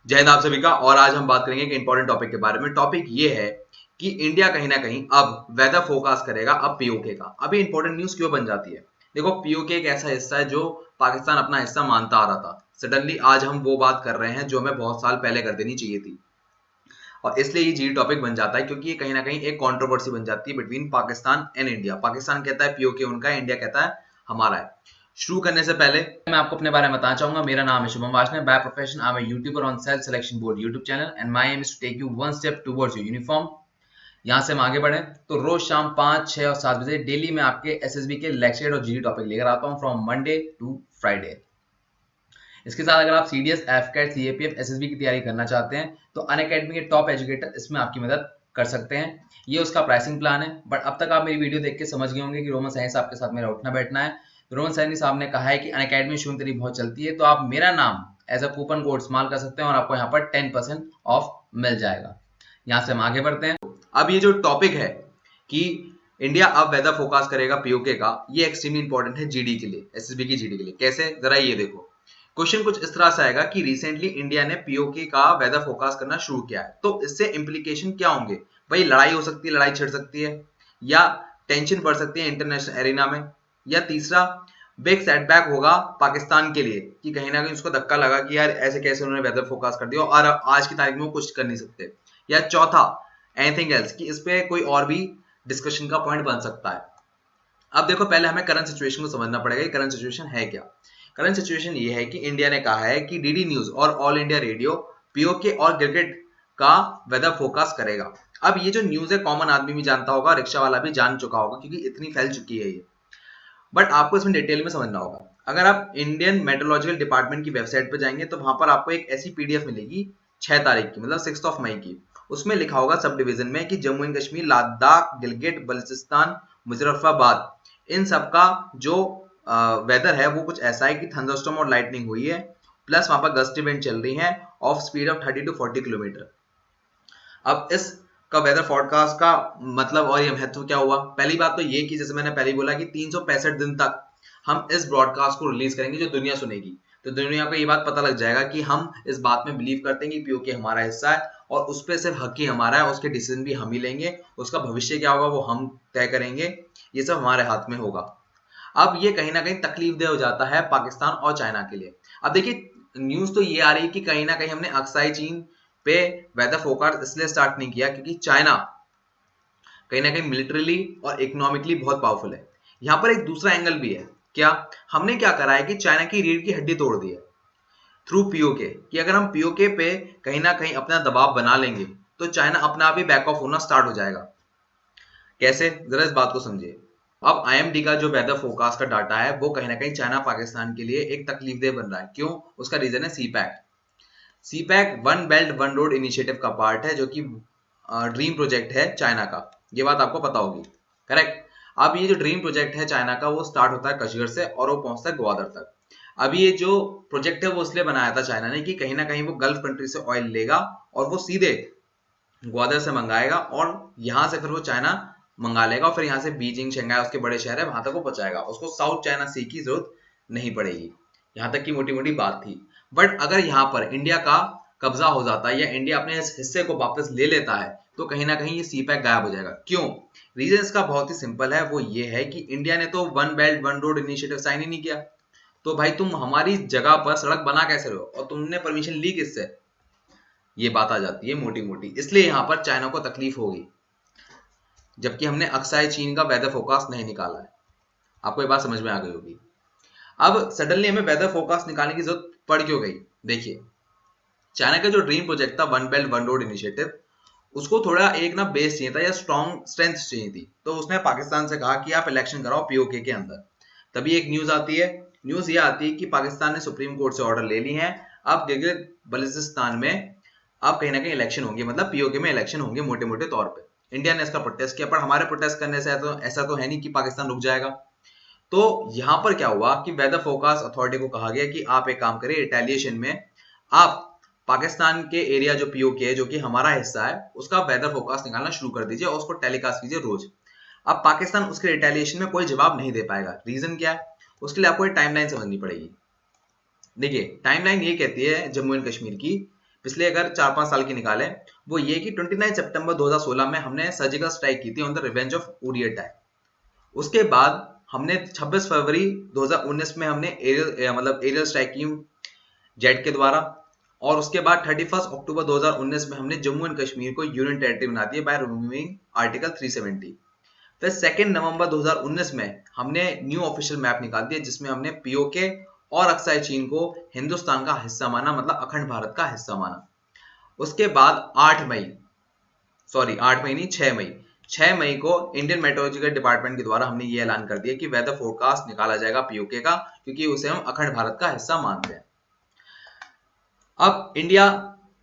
जय हिंद आप सभी का। और आज हम बात करेंगे एक इंपॉर्टेंट टॉपिक के बारे में। टॉपिक ये है कि इंडिया कहीं ना कहीं अब वेदर फोरकास्ट करेगा अब पीओके का। अभी इंपॉर्टेंट न्यूज क्यों बन जाती है? देखो, पीओके एक ऐसा हिस्सा है जो पाकिस्तान अपना हिस्सा मानता आ रहा था। सडनली आज हम वो बात कर रहे हैं जो हमें बहुत साल पहले कर देनी चाहिए थी, और इसलिए ये जी टॉपिक बन जाता है क्योंकि ये कहीं ना कहीं एक कंट्रोवर्सी बन जाती है between Pakistan and India. Pakistan कहता है पीओके उनका है, इंडिया कहता है हमारा है। शुरू करने से पहले मैं आपको अपने बारे में बताना चाहूंगा। मेरा नाम है Shubham Washne. By profession I am a YouTuber on Self Selection Board YouTube channel and my aim is to take you one step towards your uniform. यहाँ से हम आगे बढ़े तो रोज शाम 5, 6 और 7 बजे डेली मैं आपके एसएसबी के लेक्चर और जीडी टॉपिक लेकर आता हूँ फ्रॉम मंडे टू फ्राइडे। इसके साथ अगर आप सीडीएस, एफकेट, सीएपीएफ, एसएसबी की तैयारी करना चाहते हैं तो अनअकैडमी के टॉप एजुकेटर इसमें आपकी मदद कर सकते हैं। ये उसका प्राइसिंग प्लान है। बट अब तक आप मेरी वीडियो देख के समझ गए होंगे कि रोमन साइंस आपके साथ मेरा उठना बैठना है। रोमन साइंस साहब ने कहा है कि अनअकैडमी शुरू तेरी बहुत चलती है, तो आप मेरा नाम एज अ कूपन कोड इस्तेमाल कर सकते हैं और आपको यहाँ पर 10% ऑफ मिल जाएगा। यहाँ से हम आगे बढ़ते हैं। अब ये जो टॉपिक है कि इंडिया अब वेदर फोरकास्ट करेगा पीओके का, ये एक्सट्रीमली इंपॉर्टेंट है जीडी के लिए, एसएसबी की जीडी के लिए। कैसे, जरा ये देखो। क्वेश्चन कुछ इस तरह से आएगा कि रिसेंटली इंडिया ने पीओके का वेदर फोरकास्ट करना शुरू किया है, तो इससे इंप्लीकेशन क्या होंगे? भाई लड़ाई हो सकती है, लड़ाई छिड़ सकती है, या टेंशन बढ़ सकती है इंटरनेशनल एरिना में, या तीसरा बिग सेटबैक होगा पाकिस्तान के लिए कि कहीं ना कहीं उसको धक्का लगा कि यार ऐसे कैसे उन्होंने वेदर फोरकास्ट कर दिया और आज की तारीख में वो कुछ कर नहीं सकते, या चौथा एनीथिंग एल्स कि इस पे कोई और भी डिस्कशन का पॉइंट बन सकता है। अब देखो, पहले हमें करंट सिचुएशन को समझना पड़ेगा। करंट सिचुएशन है क्या? करंट सिचुएशन ये है कि इंडिया ने कहा है कि डीडी न्यूज और ऑल इंडिया रेडियो पीओके और गिरगिट का वेदर फोरकास्ट करेगा। अब ये जो न्यूज है कॉमन आदमी भी जानता होगा, रिक्शा वाला भी जान चुका होगा क्योंकि इतनी फैल चुकी है ये। बट आपको इसमें डिटेल में समझना होगा। अगर आप इंडियन मेट्रोलॉजिकल डिपार्टमेंट की वेबसाइट पर जाएंगे तो वहां पर आपको एक ऐसी पीडीएफ मिलेगी 6 तारीख की, मतलब 6 मई की। उसमें लिखा होगा सब डिवीजन में कि जम्मू एंड कश्मीर, लद्दाख, गिलगिट, बल्चिस्तान, मुजफ्फराबाद, इन सब का जो वेदर है वो कुछ ऐसा है कि थंडरस्टॉर्म और लाइटनिंग हुई है, प्लस वहां पर गस्टी विंड चल रही है of speed of 30 to 40 kilometre. अब इस का वेदर फोरकास्ट का मतलब और ये महत्व क्या हुआ? पहली बात तो ये कि जैसे मैंने पहले बोला कि 365 दिन तक हम इस ब्रॉडकास्ट को रिलीज करेंगे जो दुनिया सुनेगी। तो दुनिया को ये बात पता लग जाएगा कि हम इस बात में बिलीव करते हैं कि पीओके हमारा हिस्सा है और उस पर सिर्फ हक ही हमारा है, उसके डिसीजन भी हम ही लेंगे, उसका भविष्य क्या होगा वो हम तय करेंगे, ये सब हमारे हाथ में होगा। अब ये कहीं ना कहीं तकलीफदेह हो जाता है पाकिस्तान और चाइना के लिए। अब देखिए, न्यूज तो ये आ रही है कि कहीं ना कहीं हमने अक्साई चीन पे वेदर फोरकास्ट इसलिए स्टार्ट नहीं किया क्योंकि चाइना कहीं ना कहीं मिलिटरीली और इकोनॉमिकली बहुत पावरफुल है। यहाँ पर एक दूसरा एंगल भी है। क्या हमने क्या करा है कि चाइना की रीढ़ की हड्डी तोड़ दी है थ्रू पीओके, कि अगर हम पीओके पे कहीं ना कहीं अपना दबाव बना लेंगे तो चाइना अपना आप ही बैक ऑफ होना स्टार्ट हो जाएगा। कैसे, जरा इस बात को समझिए। अब आईएमडी का जो वेदर फोरकास्ट का डाटा है वो कहीं ना कहीं चाइना पाकिस्तान के लिए एक तकलीफदेह बन रहा है। क्यों? उसका रीजन है CPEC. CPEC one belt one road initiative का पार्ट है जो कि ड्रीम प्रोजेक्ट है चाइना का। ये बात आपको पता होगी, करेक्ट? अब ये जो ड्रीम प्रोजेक्ट है चाइना का वो स्टार्ट होता है कश्मीर से और वो पहुंचता है ग्वादर तक। अब ये जो प्रोजेक्ट है वो इसलिए बनाया था चाइना ने कि कहीं ना कहीं वो गल्फ कंट्री से ऑयल लेगा और वो सीधे ग्वादर से मंगाएगा और यहाँ से फिर वो चाइना मंगा लेगा और फिर यहाँ से बीजिंग, शंघाई उसके बड़े शहर है वहां तक वो पहुंचाएगा। उसको साउथ चाइना सी की जरूरत नहीं पड़ेगी। यहाँ तक की मोटी मोटी बात थी। बट अगर यहाँ पर इंडिया का कब्जा हो जाता है या इंडिया अपने इस हिस्से को वापस ले लेता है तो कहीं ना कहीं ये सी पैक गायब हो जाएगा। क्यों? रीजन इसका बहुत ही सिंपल है, वो ये है कि इंडिया ने तो one belt one road initiative sign ही नहीं किया। तो भाई तुम हमारी जगह पर सड़क बना कैसे रहे हो और तुमने परमिशन ली किससे? ये बात आ जाती है मोटी मोटी। इसलिए यहाँ पर चाइना को तकलीफ होगी, जबकि हमने अक्साई चीन का वेदर फोरकास्ट नहीं निकाला है। आपको ये बात समझ में आ गई होगी। अब सडनली हमें वेदर फोरकास्ट निकालने की जरूरत पड़ क्यों गई? देखिए, चाइना का जो ड्रीम प्रोजेक्ट था one belt one road initiative, उसको थोड़ा एक ना बेस चाहिए था या स्ट्रॉन्ग स्ट्रेंथ चाहिए थी। तो उसने पाकिस्तान से कहा कि आप इलेक्शन कराओ पीओके के अंदर। तभी एक न्यूज आती है। न्यूज ये आती है कि पाकिस्तान ने सुप्रीम कोर्ट से ऑर्डर ले ली है। अब गिलगित बल्चिस्तान में अब कहीं ना कहीं इलेक्शन होंगे, मतलब पीओके में इलेक्शन होंगे मोटे मोटे तौर पे। इंडिया ने इसका प्रोटेस्ट किया, पर हमारे प्रोटेस्ट करने से ऐसा तो है नहीं कि पाकिस्तान रुक जाएगा। तो यहां पर क्या हुआ कि वेदर फोरकास्ट अथॉरिटी को कहा गया कि आप एक काम करिए, रिटेलिएशन में आप पाकिस्तान के एरिया जो पीओके है जो कि हमारा हिस्सा है उसका वेदर फोरकास्ट निकालना शुरू कर दीजिए और उसको टेलीकास्ट कीजिए रोज। अब पाकिस्तान उसके रिटेलिएशन में कोई जवाब नहीं दे पाएगा। रीजन क्या है? उसके लिए आपको एक टाइमलाइन समझनी पड़ेगी। देखिए, टाइमलाइन ये कहती है जम्मू एंड कश्मीर की पिछले अगर 4-5 साल की निकालें, वो ये कि 29 सितंबर 2016 में हमने सर्जिकल स्ट्राइक की थी on the revenge of Uri attack. उसके बाद हमने 26 फरवरी 2019 में हमने एरियल स्ट्राइक की जेट के द्वारा, और उसके बाद 31 अक्टूबर 2019 में हमने जम्मू एंड कश्मीर को यूनियन टेरिटरी बना दिया बाय रिमूविंग आर्टिकल 370। फिर 2 नवंबर 2019 में हमने न्यू ऑफिशियल मैप निकाल दिया जिसमें हमने पीओके और अक्साई चीन को हिंदुस्तान का हिस्सा माना, मतलब अखंड भारत का हिस्सा माना। उसके बाद 8 मई नहीं 6 मई को इंडियन मेट्रोलॉजिकल डिपार्टमेंट के द्वारा हमने ये ऐलान कर दिया कि वेदर फोरकास्ट निकाला जाएगा पीओके का, क्योंकि उसे हम अखंड भारत का हिस्सा मानते हैं। अब इंडिया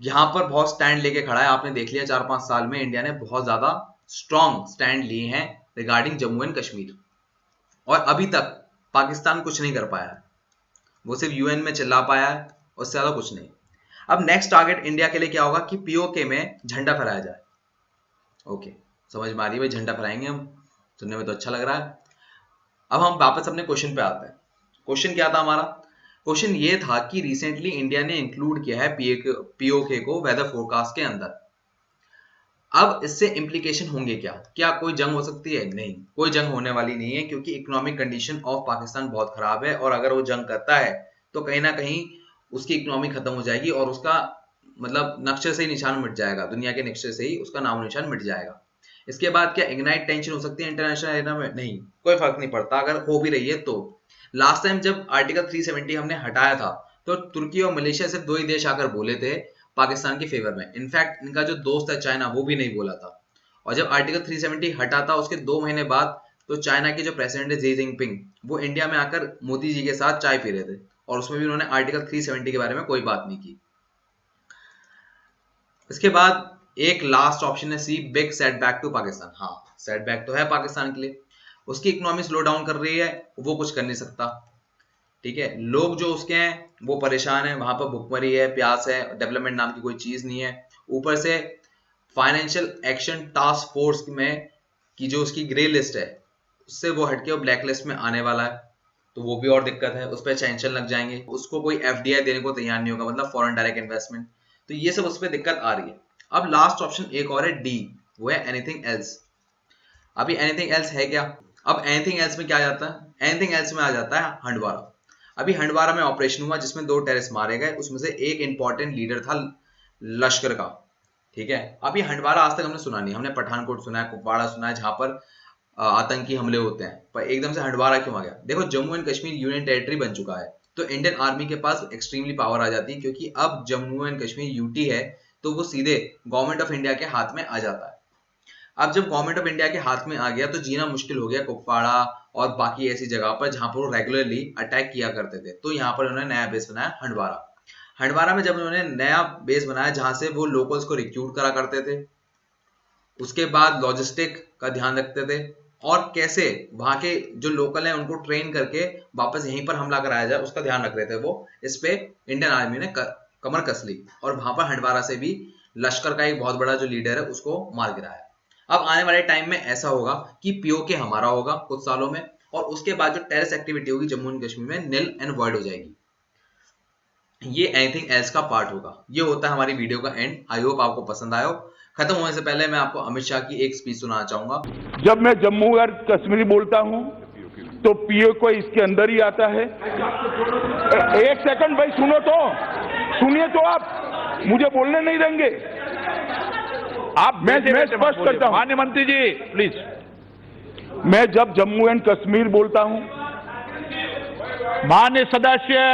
यहां पर बहुत स्टैंड लेके खड़ा है। आपने देख लिया 4-5 साल में इंडिया ने बहुत ज्यादा स्ट्रॉन्ग स्टैंड लिए हैं रिगार्डिंग जम्मू एंड कश्मीर, और अभी तक पाकिस्तान कुछ नहीं कर पाया है। वो सिर्फ यूएन में चिल्ला पाया है, उससे ज्यादा कुछ नहीं। अब नेक्स्ट टारगेट इंडिया के लिए क्या होगा कि पीओके में झंडा फहराया जाए। ओके, समझ में आ रही है भाई, झंडा फहराएंगे हम, सुनने में तो अच्छा लग रहा है। अब हम वापस अपने क्वेश्चन पे आते हैं। क्वेश्चन क्या था हमारा? क्वेश्चन ये था कि रिसेंटली इंडिया ने इंक्लूड किया है पीओके को वेदर फोरकास्ट के अंदर। अब इससे इंप्लीकेशन होंगे क्या कोई जंग हो सकती है? नहीं, कोई जंग होने वाली नहीं है, क्योंकि इकोनॉमिक कंडीशन ऑफ पाकिस्तान बहुत खराब है, और अगर वो जंग करता है तो कहीं ना कहीं उसकी इकोनॉमी खत्म हो जाएगी और उसका मतलब नक्शे से ही निशान मिट जाएगा, दुनिया के नक्शे से ही उसका नाम निशान मिट जाएगा। इसके बाद क्या इग्नाइट टेंशन हो सकती है इंटरनेशनल एरिया में? नहीं, कोई फर्क नहीं पड़ता अगर हो भी रही है तो। लास्ट टाइम जब आर्टिकल 370 हमने हटाया था तो तुर्की और मलेशिया सिर्फ 2 ही देश आकर बोले थे पाकिस्तान के फेवर में। इनफैक्ट इनका जो दोस्त है चाइना, वो भी नहीं बोला था। और जब आर्टिकल 370 हटा था उसके 2 महीने बाद तो चाइना के जो प्रेसिडेंट है जी जिनपिंग, वो इंडिया में आकर मोदी जी के साथ चाय पी रहे थे, और उसमें भी उन्होंने आर्टिकल 370 के बारे में कोई बात नहीं की। इसके बाद एक लास्ट ऑप्शन है सी, बिग सेटबैक टू पाकिस्तान। हाँ, सेटबैक तो है पाकिस्तान के लिए, उसकी इकोनॉमी स्लो डाउन कर रही है, वो कुछ कर नहीं सकता। ठीक है, लोग जो उसके हैं वो परेशान है, वहां पर भुखमरी है, प्यास है, डेवलपमेंट नाम की कोई चीज नहीं है। ऊपर से फाइनेंशियल एक्शन टास्क फोर्स में की जो उसकी ग्रे लिस्ट है उससे वो हटके वो ब्लैक लिस्ट में आने वाला है, तो वो भी और दिक्कत है, उस पर सैंक्शन लग जाएंगे, उसको कोई एफडीआई देने को तैयार नहीं होगा, मतलब फॉरेन डायरेक्ट इन्वेस्टमेंट। तो ये सब उस पर दिक्कत आ रही है। अब लास्ट ऑप्शन एक और है डी, वो है एनीथिंग एल्स। अभी एनीथिंग एल्स है क्या? अब एनीथिंग एल्स में क्या आ जाता है? एनीथिंग एल्स में आ जाता है हंडवारा। अभी हंडवारा में ऑपरेशन हुआ जिसमें 2 टेररिस्ट मारे गए, उसमें से एक इंपॉर्टेंट लीडर था लश्कर का। ठीक है, अभी हंडवारा आज तक हमने सुना नहीं, हमने पठानकोट सुना है, कुपवाड़ा सुना है, जहां पर आतंकी हमले होते हैं, पर एकदम से हंडवारा क्यों आ गया? देखो, Jammu and Kashmir union territory बन चुका है, तो इंडियन आर्मी के पास एक्सट्रीमली पावर आ जाती है, क्योंकि अब जम्मू एंड कश्मीर यूटी है, तो वो सीधे गवर्नमेंट ऑफ इंडिया के हाथ में आ जाता है। अब जब गवर्नमेंट ऑफ इंडिया के हाथ में आ गया तो जीना मुश्किल हो गया कुपवाड़ा और बाकी ऐसी जगह पर जहां पर वो रेगुलरली अटैक किया करते थे, तो यहाँ पर उन्होंने नया बेस बनाया हंडवारा। हंडवारा में जब उन्होंने नया बेस बनाया जहां से वो लोकल्स को रिक्रूट करा करते थे, उसके बाद लॉजिस्टिक का ध्यान रखते थे, और कैसे वहां के जो लोकल हैं उनको ट्रेन करके वापस यहीं पर हमला कराया जाए उसका ध्यान रख रहे थे वो। इस पे इंडियन आर्मी ने कमर कस ली, और वहां पर हंडवारा से भी लश्कर का एक बहुत बड़ा जो लीडर है उसको मार गिराया। अब आने वाले टाइम में ऐसा होगा कि पीओके हमारा होगा कुछ सालों में, और उसके बाद जो टेररिस्ट एक्टिविटी होगी जम्मू एंड कश्मीर में निल एंड वर्ड हो जाएगी। ये एनीथिंग एल्स का पार्ट होगा। ये होता है हमारी वीडियो का एंड। आई होप आपको पसंद आया हो। खत्म होने से पहले मैं आपको अमित शाह की एक स्पीच सुनाना चाहूंगा। जब मैं जम्मू और कश्मीरी बोलता हूं तो पीओके इसके अंदर ही आता है। एक सेकंड भाई, सुनिए तो आप मुझे बोलने नहीं देंगे। आप मैं स्पष्ट करता हूं। माननीय मंत्री जी प्लीज। मैं जब जम्मू एंड कश्मीर बोलता हूं, माननीय सदस्य,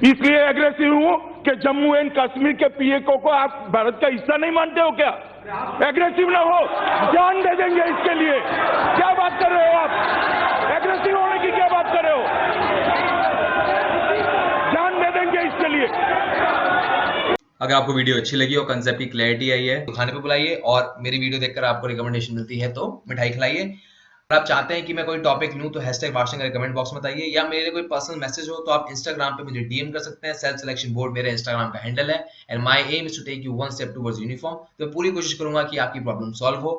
इसलिए एग्रेसिव हूं कि जम्मू एंड कश्मीर के पीओके को आप भारत का हिस्सा नहीं मानते हो क्या? एग्रेसिव ना हो, जान दे देंगे इसके लिए। क्या बात कर रहे हो आप? एग्रेसिव होने की क्या बात कर रहे हो? जान दे देंगे इसके लिए। अगर आपको वीडियो अच्छी लगी और कंसेप्ट की क्लैरिटी आई है तो खाने पे बुलाइए, और मेरी वीडियो देखकर आपको रिकमेंडेशन मिलती है तो मिठाई खिलाइए। अगर आप चाहते हैं कि मैं कोई टॉपिक लूं तो हैशटैग वार्षिक कमेंट बॉक्स में बताइए, या मेरे कोई पर्सनल मैसेज हो तो आप इंस्टाग्राम पे मुझे डीएम कर सकते हैं। सेल्फ सिलेक्शन बोर्ड मेरे इंस्टाग्राम का हैंडल है, and my aim is to take you one step towards uniform. तो मैं पूरी कोशिश करूंगा कि आपकी प्रॉब्लम सॉल्व हो।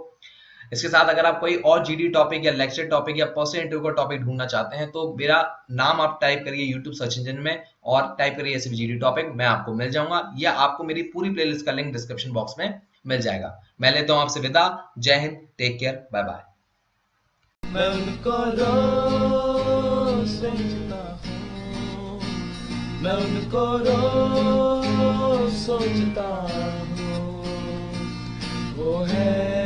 इसके साथ अगर आप कोई और जीडी टॉपिक या लेक्चर टॉपिक या पर्सनल इंटरव्यू का टॉपिक ढूंढना चाहते हैं तो मेरा नाम आप टाइप करिए यूट्यूब सर्च इंजन में और टाइप करिए ऐसे जीडी टॉपिक, मैं आपको मिल जाऊंगा या आपको मेरी पूरी प्लेलिस्ट का लिंक डिस्क्रिप्शन बॉक्स में मिल जाएगा। मैं लेता हूं आपसे विदा। जय Hind, take care, bye bye. मैं उनको रोज सोचता हूँ, मैं उनको रोज सोचता हूँ, वो है